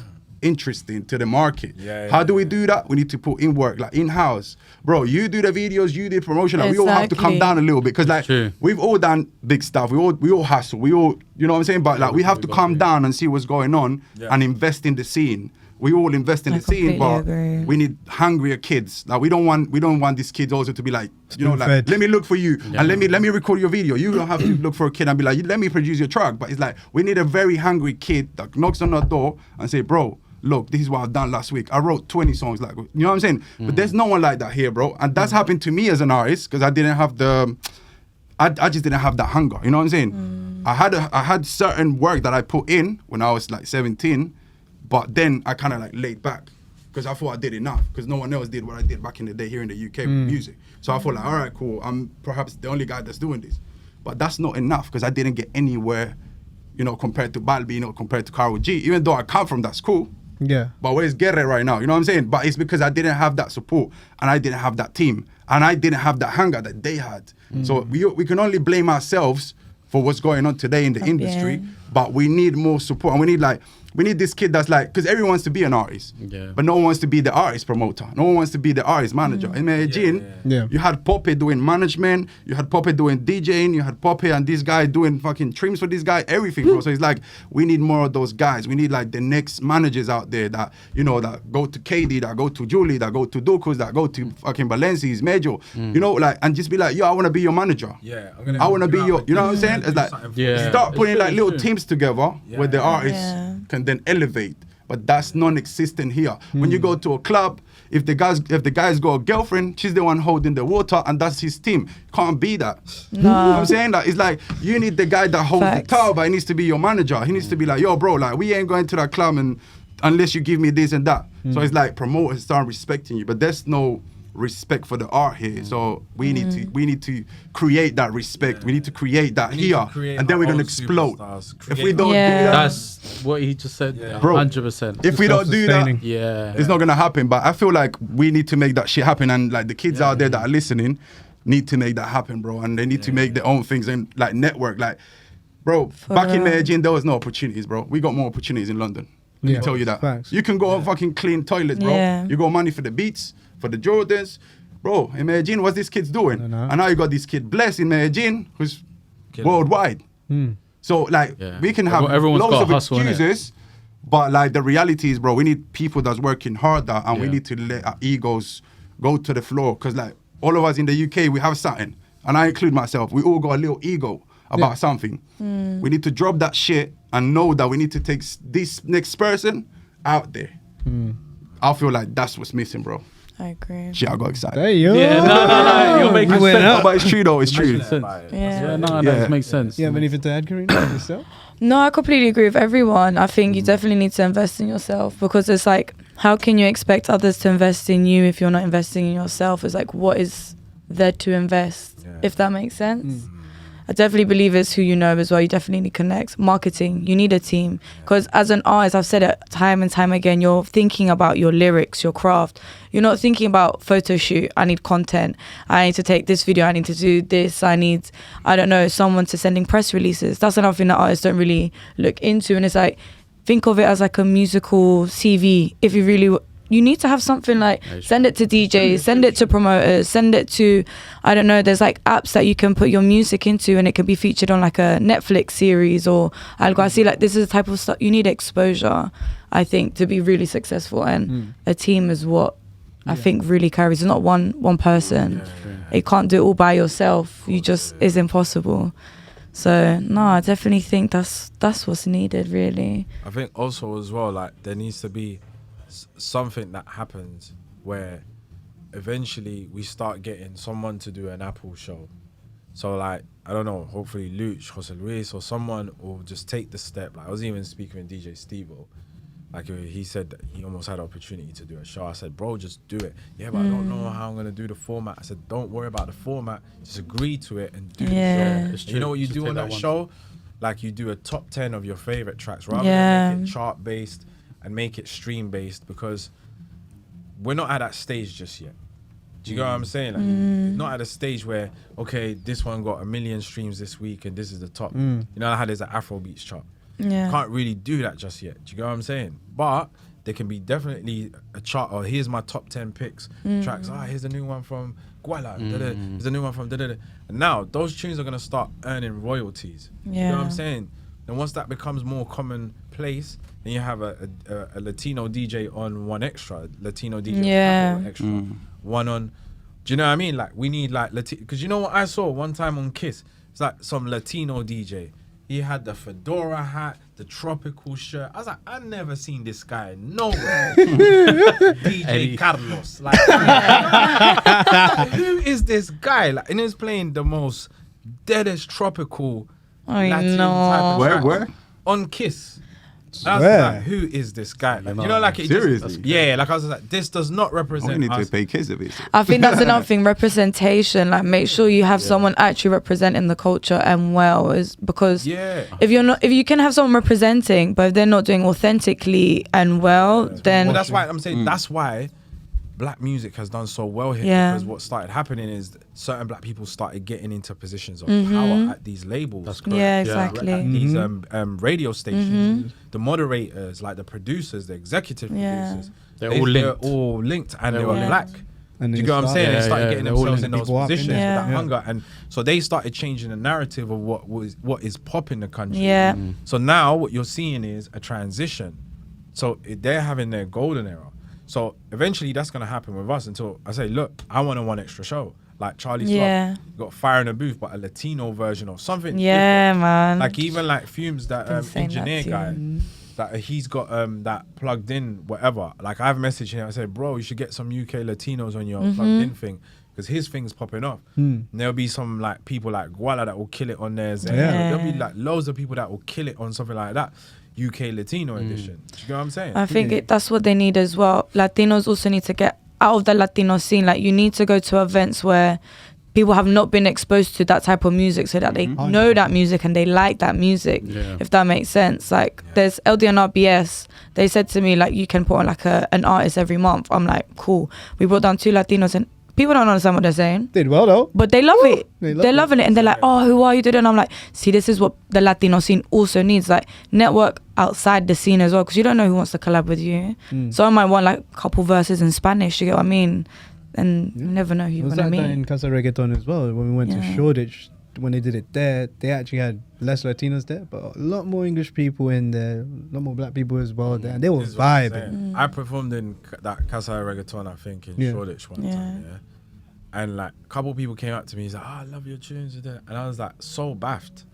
interesting to the market. How do we do that? We need to put in work, like in-house. Bro, you do the videos, you do the promotion. Like, we all have to come Exactly. down a little bit because like True. we've all done big stuff. We all hustle. We all, you know what I'm saying? But like we have to calm down and see what's going on and invest in the scene. we all invest in I the scene, completely but agree. we need hungrier kids. Like we don't want these kids also to be like, you know, like Spoon-fed. let me look for you and let me record your video. You don't have to look for a kid and be like, let me produce your track. But it's like we need a very hungry kid that knocks on our door and say, bro, look, this is what I've done last week. I wrote 20 songs, like, you know what I'm saying? But there's no one like that here, bro. And that's happened to me as an artist because I didn't have I just didn't have that hunger. You know what I'm saying? I had certain work that I put in when I was like 17, but then I kind of like laid back because I thought I did enough because no one else did what I did back in the day here in the UK with music. So I thought like, all right, cool. I'm perhaps the only guy that's doing this, but that's not enough because I didn't get anywhere, you know, compared to Balbi, compared to Karol G. Even though I come from that school. Yeah. But where's Guerrero right now? You know what I'm saying? But it's because I didn't have that support and I didn't have that team and I didn't have that hunger that they had. So we can only blame ourselves for what's going on today in the industry, but we need more support and we need this kid that's like, because everyone wants to be an artist, but no one wants to be the artist promoter. No one wants to be the artist manager. In Medellin, you had Poppe doing management, you had Poppe doing DJing, you had Poppe and this guy doing fucking trims for this guy, everything, bro. So it's like, we need more of those guys. We need like the next managers out there that, you know, that go to KD, that go to Julie, that go to Duku's, that go to fucking Valenci's, Major, you know, like, and just be like, yo, I want to be your manager. Yeah, I want to be your, you know what I'm saying? It's like, start putting like little teams together where the artists can then elevate, but that's non-existent here. When you go to a club, if the guy's got a girlfriend, she's the one holding the water, and that's his team. Can't be that. No. You know what I'm saying? That it's like you need the guy that holds the towel, but he needs to be your manager. He needs to be like, yo, bro, like we ain't going to that club and unless you give me this and that. So it's like promoters start respecting you, but there's no respect for the art here. So we need to create that respect. We need to create that here, and then we're gonna explode. If we don't do that, that's what he just said. Bro, 100%. if we don't do that, it's not gonna happen. But I feel like we need to make that shit happen, and like the kids out there that are listening need to make that happen, bro. And they need to make their own things and like network. Like, bro, back in Medellin there was no opportunities, bro. We got more opportunities in London. Let me tell you that. Facts. You can go on fucking clean toilets, bro. You got money for the beats, for the Jordans. Bro, in Medellin, what's this kid's doing? And now you got this kid Bless in Medellin, who's worldwide. So like, we can have loads of excuses, but like the reality is, bro, we need people that's working harder, and we need to let our egos go to the floor. Because like, all of us in the UK, we have something, and I include myself, we all got a little ego about something. We need to drop that shit and know that we need to take this next person out there. I feel like that's what's missing, bro. I agree. Shit, I got excited. There you go. Yeah, no, you're making sense. But it's true though, it's true. It makes sense. You have anything to add, Karina, yourself? No, I completely agree with everyone. I think you definitely need to invest in yourself, because it's like, how can you expect others to invest in you if you're not investing in yourself? It's like, what is there to invest, if that makes sense? I definitely believe it's who you know as well. You definitely need to connect. Marketing, you need a team. Because as an artist, I've said it time and time again, you're thinking about your lyrics, your craft. You're not thinking about photo shoot. I need content. I need to take this video. I need to do this. I need, I don't know, someone to sending press releases. That's another thing that artists don't really look into. And it's like, think of it as like a musical CV. If you really... You need to have something like, send it to DJs, send it to promoters, send it to, I don't know, there's like apps that you can put your music into and it can be featured on like a Netflix series or algo. I see like this is the type of stuff, you need exposure, I think, to be really successful. And a team is what I think really carries. It's not one person. You can't do it all by yourself. You just, it's impossible. So no, I definitely think that's what's needed, really. I think also as well, like there needs to be something that happens where eventually we start getting someone to do an Apple show. So like, I don't know, hopefully Luch, Jose Luis, or someone will just take the step. Like I was even speaking with DJ Steve-O. Like he said that he almost had an opportunity to do a show. I said, bro, just do it. Yeah, but I don't know how I'm gonna do the format. I said, don't worry about the format. Just agree to it and do the show. You know what you do on that show? Like you do a top 10 of your favorite tracks rather than make it chart based and make it stream based, because we're not at that stage just yet. Do you get what I'm saying? Like, not at a stage where, okay, this one got 1 million streams this week and this is the top. You know how there's an Afrobeats chart? Can't really do that just yet. Do you get what I'm saying? But there can be definitely a chart, or here's my top 10 picks, tracks. Here's a new one from Guala. Here's a new one from da-da-da. And now those tunes are going to start earning royalties. You know what I'm saying? And once that becomes more common place, and you have a Latino DJ on One Extra, Latino DJ Yeah. on One Extra, one on. Do you know what I mean? Like we need like because you know what I saw one time on Kiss. It's like some Latino DJ. He had the fedora hat, the tropical shirt. I was like, I've never seen this guy nowhere. DJ Carlos. Like, who is this guy? Like, and he's playing the most deadest tropical Latin type of track Where? on Kiss. I was Where? like, who is this guy? Like, you know, like it Seriously? yeah, like I was like, this does not We represent need us. to pay kids a bit. I think that's another thing, representation. Like, make sure you have someone actually representing the culture and well, is because Yeah. if you can have someone representing, but if they're not doing authentically and well, then Well, that's why I'm saying that's why black music has done so well here. Yeah. Because what started happening is certain black people started getting into positions of power at these labels. That's correct. Yeah, exactly. At these radio stations, the moderators, like the producers, the executive producers, They're all linked. They're all linked, and they were linked. black. And Do you then get what I'm saying? Yeah, They started yeah, getting they're all themselves in linked. those People up in positions there. with that Yeah. hunger, and so they started changing the narrative of what is pop in the country. Yeah. So now what you're seeing is a transition. So they're having their golden era. So eventually that's gonna happen with us until I say, look, I want a One Extra show like Charlie's Yeah. got Fire in the Booth, but a Latino version of something. yeah, different. man. Like even like Fumes, that Been saying that engineer to guy, you. that he's got that plugged in whatever. Like I've messaged him. I said, bro, you should get some UK Latinos on your plugged in thing. Because his thing's popping off. And there'll be some like people like Guala that will kill it on theirs. And there'll be like loads of people that will kill it on something like that. UK Latino edition. Do you know what I'm saying? I think that's what they need as well. Latinos also need to get out of the Latino scene. Like, you need to go to events where people have not been exposed to that type of music, so that they know that music and they like that music. Yeah. If that makes sense. Like, there's LDNRBS. They said to me, like, you can put on like an artist every month. I'm like, cool. We brought down 2 Latinos and people don't understand what they're saying. Did well though. But they love it. They love They're it. loving it. And they're like, oh, who are you doing? And I'm like, see, this is what the Latino scene also needs. Like, network outside the scene as well. Because you don't know who wants to collab with you. So I might want like a couple verses in Spanish. You get what I mean? And you never know who you're Was going to like that meet. in Casa Reggaeton as well? When we went to Yeah. Shoreditch, when they did it there, they actually had less Latinos there, but a lot more English people in there, a lot more black people as well there. And they were This is what I'm vibing. saying. I performed in that Casa Reggaeton, I think, in Shoreditch one time. Yeah. And like a couple people came up to me, he's like, oh, I love your tunes. And I was like, so baffed.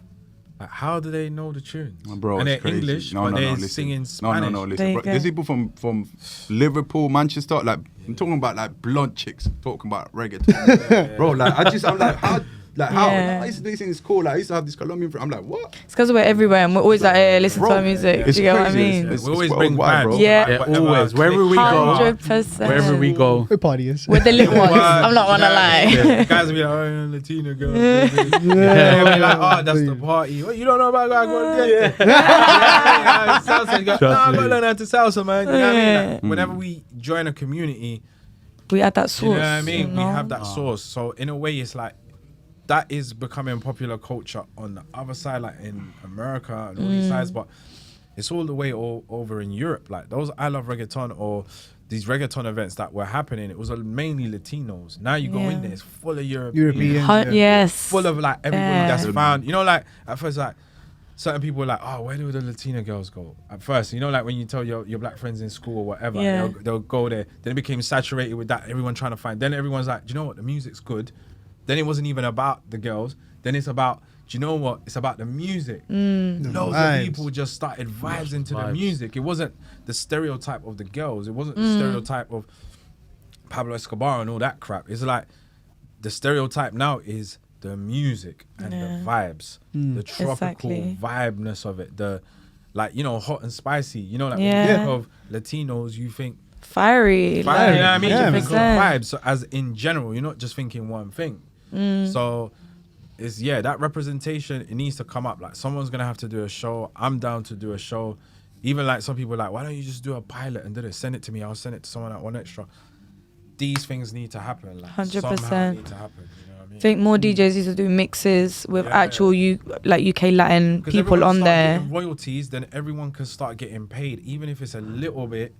Like, how do they know the tunes? Bro, and they're it's crazy. English, No, but no, they're listen. singing Spanish. No, There listen. you Bro, go. there's people from Liverpool, Manchester, like, I'm talking about like blonde chicks talking about reggaeton. Bro, like, I'm like, how? Like, how? Yeah. I used to do things cool. Like, I used to have this Colombian friend. I'm like, what? It's because we're everywhere and we're always like, hey, listen to our music. It's Do you get what I crazy. mean? It's We always worldwide, bring vibes. bro. Yeah. Yeah, Whatever always. Wherever click. we go, 100%. wherever we go. We're partiers. We're the little ones. I'm not going to lie. Yeah. Guys will be like, oh, Latina girl. Yeah. They'll be like, oh, that's the party. What, you don't know about that? Yeah. Salsa. You go, nah, I'm going to learn how to salsa, man. You know what I mean? Like, whenever we join a community, We had that sauce. you know what I mean? you We know? have that source. So in a way, it's like that is becoming popular culture on the other side, like in America and all these sides. But it's all the way all over in Europe. Like those I Love Reggaeton or these reggaeton events that were happening, it was mainly Latinos. Now you go in there, it's full of Europeans. Yes. full of like everybody Yeah. that's found. You know, like at first, like certain people were like, "Oh, where do the Latina girls go?" At first, you know, like when you tell your black friends in school or whatever, Yeah. they'll go there. Then it became saturated with that. Everyone trying to find. Then everyone's like, "Do you know what? The music's good." Then it wasn't even about the girls. Then it's about, do you know what? It's about the music. Loads vibes. of people just started vibes into the vibes. music. It wasn't the stereotype of the girls. It wasn't the stereotype of Pablo Escobar and all that crap. It's like the stereotype now is the music and the vibes, the tropical Exactly. vibeness of it. The like, you know, hot and spicy. You know, like when Yeah. you think of Latinos, you think Fiery. fire. You know what I mean? Yeah, You think of 100%. vibes. So as in general, you're not just thinking one thing. So it's that representation, it needs to come up. Like someone's gonna have to do a show. I'm down to do a show. Even like some people are like, why don't you just do a pilot and send it to me? I'll send it to someone at One Extra. These things need to happen. Like 100%. somehow need to happen. You know what I mean? I think more DJs need to do mixes with actual UK Latin 'Cause people everyone on start there. getting royalties, then everyone can start getting paid, even if it's a little bit.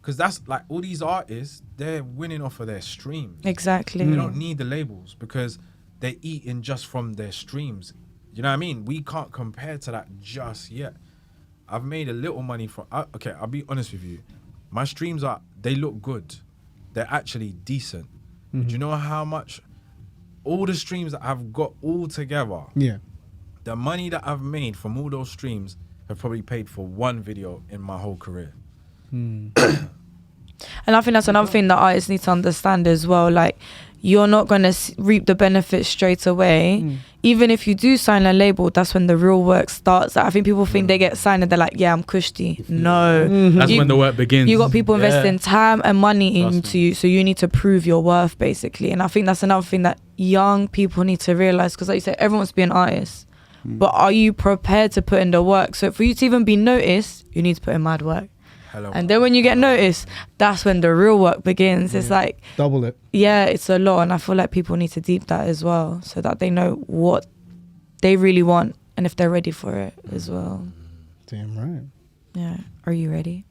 Because that's like all these artists, they're winning off of their streams. Exactly. They don't need the labels because they're eating just from their streams. You know what I mean? We can't compare to that just yet. I've made a little money from. Okay, I'll be honest with you. My streams they look good. They're actually decent. Mm-hmm. Do you know how much? All the streams that I've got all together. Yeah. The money that I've made from all those streams have probably paid for one video in my whole career. And I think that's another thing that artists need to understand as well. Like, you're not going to reap the benefits straight away. Even if you do sign a label, that's when the real work starts. I think people think they get signed and they're like, yeah, I'm cushy. No. That's when the work begins. You got people investing time and money into you, so you need to prove your worth, basically. And I think that's another thing that young people need to realize, because like you said, everyone wants to be an artist. But are you prepared to put in the work? So for you to even be noticed, you need to put in mad work. And then when you get noticed, that's when the real work begins. It's like double it. Yeah, it's a lot, and I feel like people need to deep that as well, so that they know what they really want and if they're ready for it as well. Damn right. Yeah. Are you ready?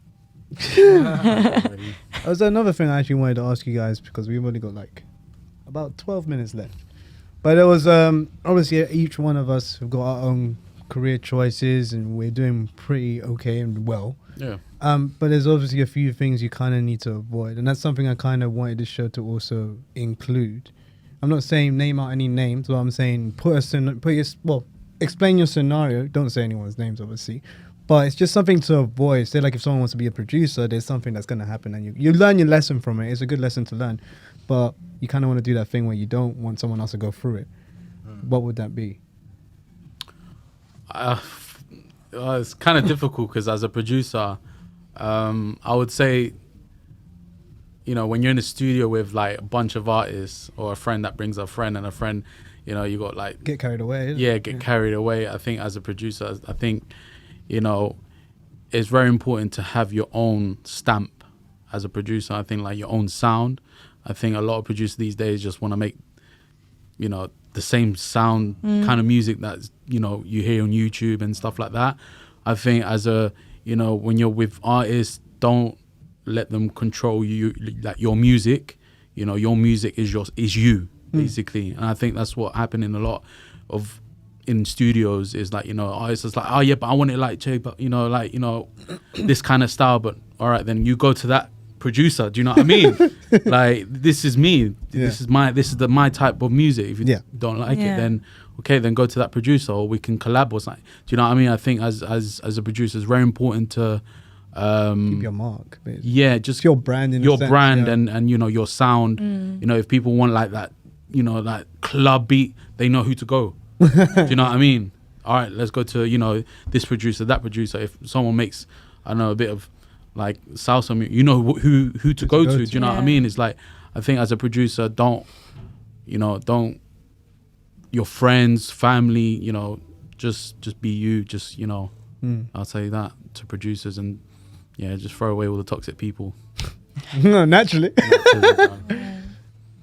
There's another thing I actually wanted to ask you guys, because we've only got like about 12 minutes left. But there was obviously each one of us have got our own career choices, and we're doing pretty okay and well. Yeah. But there's obviously a few things you kind of need to avoid, and that's something I kind of wanted the show to also include. I'm not saying name out any names, but I'm saying explain your scenario. Don't say anyone's names, obviously, but it's just something to avoid. Say like if someone wants to be a producer, there's something that's going to happen, and you learn your lesson from it. It's a good lesson to learn, but you kind of want to do that thing where you don't want someone else to go through it. What would that be? It's kind of difficult, because as a producer, I would say, you know, when you're in the studio with like a bunch of artists, or a friend that brings a friend and a friend, you know, you got like Get carried away. Carried away. I think as a producer, I think, you know, it's very important to have your own stamp as a producer. I think like your own sound. I think a lot of producers these days just want to make, you know, the same sound kind of music that, you know, you hear on YouTube and stuff like that. I think as a, you know, when you're with artists, don't let them control you, like your music. You know, your music is you, basically. And I think that's what happened in a lot of in studios, is like, you know, artists is like, oh yeah, but I want it like Jay, but you know, like, you know, this kind of style. But all right, then you go to that producer. Do you know what I mean? Like, this is me. This is my type of music. If you don't like it, then okay, then go to that producer, or we can collab or something. Do you know what I mean? I think as a producer, it's very important to keep your mark. Basically. Yeah, just your brand, and you know, your sound. You know, if people want like that, you know, like club beat, they know who to go. Do you know what I mean? All right, let's go to, you know, this producer, that producer. If someone makes, I don't know, a bit of like salsa, you know who to go to. Do you know what I mean? It's like, I think as a producer, don't your friends, family, you know, just be you. Just, you know, I'll say that to producers, and just throw away all the toxic people. No, naturally.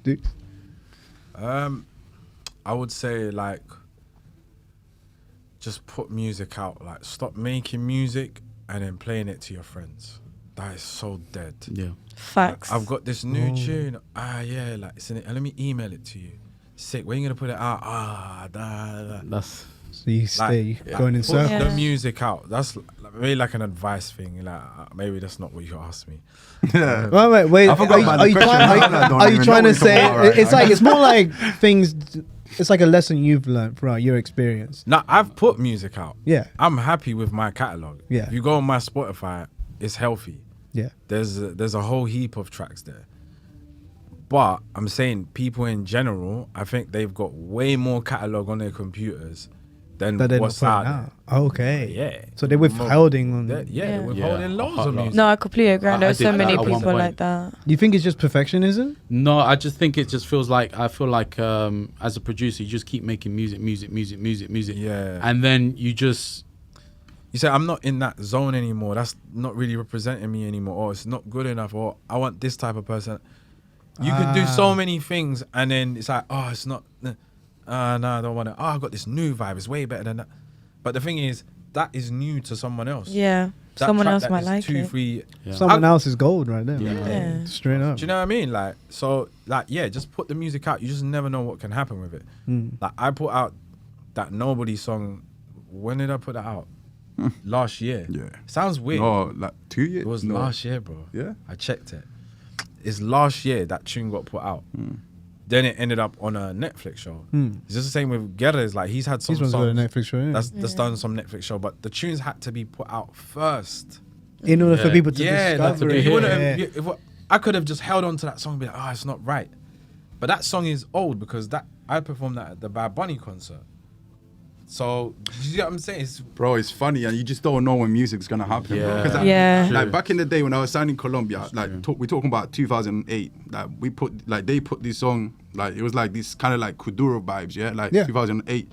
Dude. I would say like, just put music out. Like, stop making music and then playing it to your friends. That is so dead. Yeah. Facts. I've got this new tune. Like, it's in it. Let me email it to you. Sick. When are you gonna put it out? That's so you stay going in circles. Put the music out. That's maybe like an advice thing. Like, maybe that's not what you asked me. Wait. Are you trying to say it's like, it's more like things? It's like a lesson you've learned throughout your experience. Now, I've put music out. Yeah. I'm happy with my catalog. Yeah. If you go on my Spotify, it's healthy. Yeah. There's a whole heap of tracks there. But I'm saying people in general, I think they've got way more catalog on their computers than what's out there. Okay. Yeah. So they're withholding on. They're withholding loads of music. No, I completely agree. There's so many at one people point. like that. You think it's just perfectionism? No, I just think it just feels like, I feel like as a producer, you just keep making music. Yeah. And then you say, I'm not in that zone anymore. That's not really representing me anymore. Or it's not good enough. Or I want this type of person. You could do so many things, and then it's like, oh, it's not. No, I don't want to. Oh, I've got this new vibe. It's way better than that. But the thing is, that is new to someone else. Yeah. That someone track else that might is like 2, it. 3. Someone else is gold right there. Yeah. Straight up. Do you know what I mean? Like, so, like, just put the music out. You just never know what can happen with it. Like, I put out that Nobody song. When did I put that out? last year. Yeah. Sounds weird. No, like 2 years. It was no. last year, bro. Yeah. I checked it. It's last year that tune got put out. Then it ended up on a Netflix show. It's just the same with Guerrero. It's like he's had some He's songs on a Netflix show. Yeah. that's done some Netflix show, but the tunes had to be put out first. In order for people to Yeah, discover you it. wouldn't have- I could have just held on to that song and be like, oh, it's not right. But that song is old because I performed that at the Bad Bunny concert. So, you see what I'm saying? Bro, it's funny, and you just don't know when music's gonna happen. Yeah. Bro. 'Cause Yeah. like back in the day when I was signing Colombia, like we're talking about 2008. Like they put this song, like it was like this kind of like Kuduro vibes, yeah, like 2008,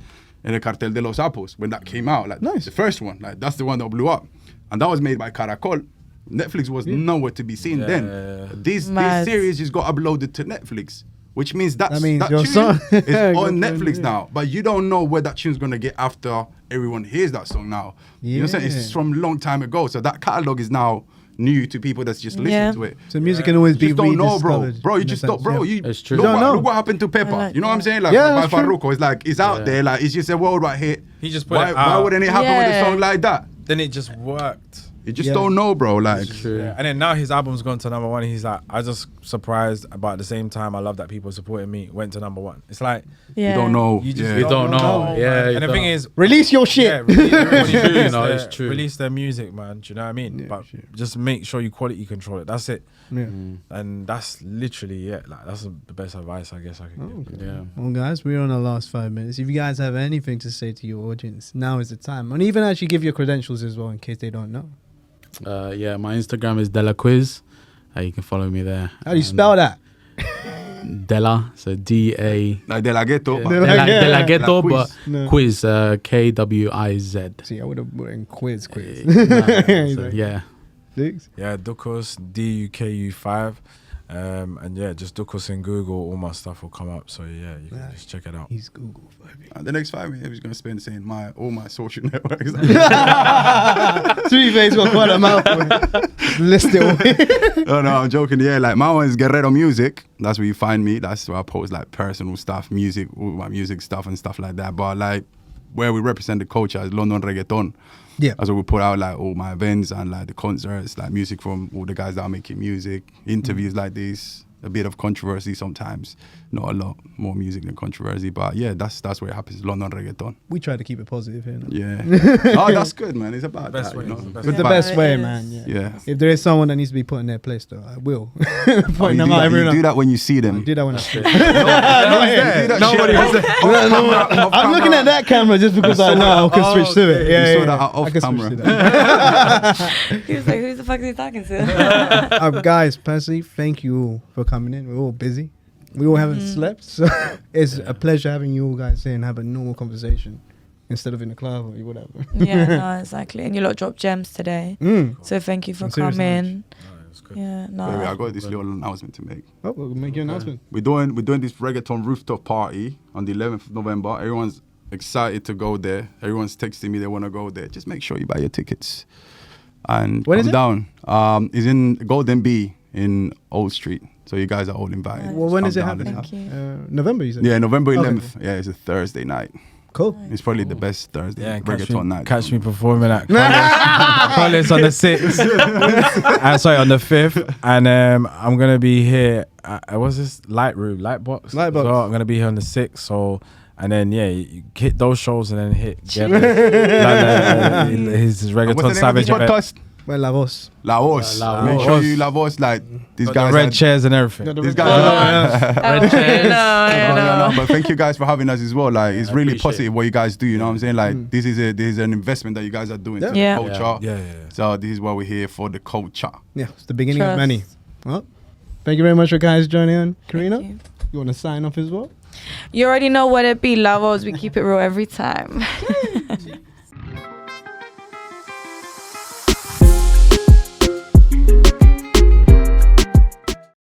in the Cartel de los Sapos when that came out, like Nice. the first one, like that's the one that blew up, and that was made by Caracol. Netflix was nowhere to be seen then. This Mad. series just got uploaded to Netflix. Which means that means your tune song is got on put Netflix in. now, but you don't know where that tune's gonna get after everyone hears that song now. You know what I'm saying? It's from a long time ago, so that catalog is now new to people that's just listening to it. So music can always You be just don't know, bro. rediscovered Bro, you in a just sense, don't, bro. yeah. You It's true. Look, Don't what, know. look what happened to Pepper. like You know what I'm that. saying? Like Yeah, by that's true. Farruko, it's like it's out there. Like it's just a worldwide hit. He just put why, it why out. wouldn't it happen with a Yeah. song like that? Then it just worked. You just Yeah. don't know, bro. Like True. Yeah. And then now his album's gone to number one. He's like, I just surprised, but at the same time, I love that people supporting me. Went to number one. It's like Yeah. you don't know. you just yeah. You don't know. man. Yeah, you And the thing don't. is, Release your shit. yeah, everybody True, release no, their- it's true. Release their music, man. Do you know what I mean? Yeah, but sure. just make sure you quality control it. That's it. Yeah. And that's literally it. Like that's the best advice I guess I can give. Yeah. Well, guys, we're on our last 5 minutes. If you guys have anything to say to your audience, now is the time. And even actually give your credentials as well in case they don't know. Yeah, my Instagram is Delakwiz. You can follow me there. How do you spell that? Dela, so D-A. Like De La Ghetto. Yeah. but- De la Ghetto, Like but No. Quiz, Kwiz. See, I would have put in quiz. So, yeah. Diggs? Yeah, Dukus, DUKU5. And yeah, just Dukus in Google, all my stuff will come up. So yeah, you can just check it out. He's Google. Baby. The next 5 minutes, he's gonna spend saying all my social networks. 3 Face got quite a mouthful. List it all. No, I'm joking. Yeah, like my one is Guerrero Music. That's where you find me. That's where I post like personal stuff, music, all my music stuff and stuff like that. But like where we represent the culture is London Reggaeton. Yeah. That's where we put out like all my events and like the concerts, like music from all the guys that are making music, interviews like this, a bit of controversy sometimes, not a lot more music than controversy, but yeah, that's where it happens. London Reggaeton. We try to keep it positive here. No? Yeah. Oh, that's good, man. It's about Best that, way, you know. it's the best With the Yeah. best way, It man. is. Yeah. Yeah. If there is someone that needs to be put in their place, though, I will. Oh, Pointing you them do out that, every you now. do that when you see them. I do that when I see Do that Nobody shit. has it. I'm looking at that camera just because I know I can switch to it. Yeah, You saw yeah, that yeah. off I can camera. switch to that. He was like, who the fuck is he talking to? Guys, personally, thank you all for coming in. We're all busy. We all haven't slept, so it's a pleasure having you all guys here and have a normal conversation instead of in the club or whatever. Yeah, no, exactly. And you lot dropped gems today. So thank you for I'm serious, coming. It's good. Yeah, no. Baby, I got this little announcement to make. Oh, we'll make your announcement. We're doing this reggaeton rooftop party on the 11th of November. Everyone's excited to go there. Everyone's texting me they want to go there. Just make sure you buy your tickets and When come is it? down. It's in Golden Bee in Old Street. So you guys are all invited. Nice. Well, when Come is it down, happening? let's Thank have- you. November, you said? Yeah, November Okay. 11th. Yeah, it's a Thursday night. Cool. It's probably the best Thursday Yeah, reggaeton night. catch me performing at Collins on the 6th. Sorry, on the 5th. And I'm going to be here at, what's this? Lightbox. Lightbox. So I'm going to be here on the 6th. So, and then, yeah, you hit those shows and then hit his reggaeton What's the name of savage this event. podcast? Well, La Voz. La Voz. La Make Voz. sure you La Voz. Like these Got the guys. red are- chairs and everything. These guys. are- Red chair. No. But thank you guys for having us as well. Like it's really appreciate positive what you guys do. You know what I'm saying? Like this is an investment that you guys are doing to the Yeah. culture. Yeah. So this is what we're here for, the culture. Yeah, it's the beginning of Trust. many. Well, thank you very much for guys joining in. Karina, you. you want to sign off as well? You already know what it be, Lavos. We keep it real every time.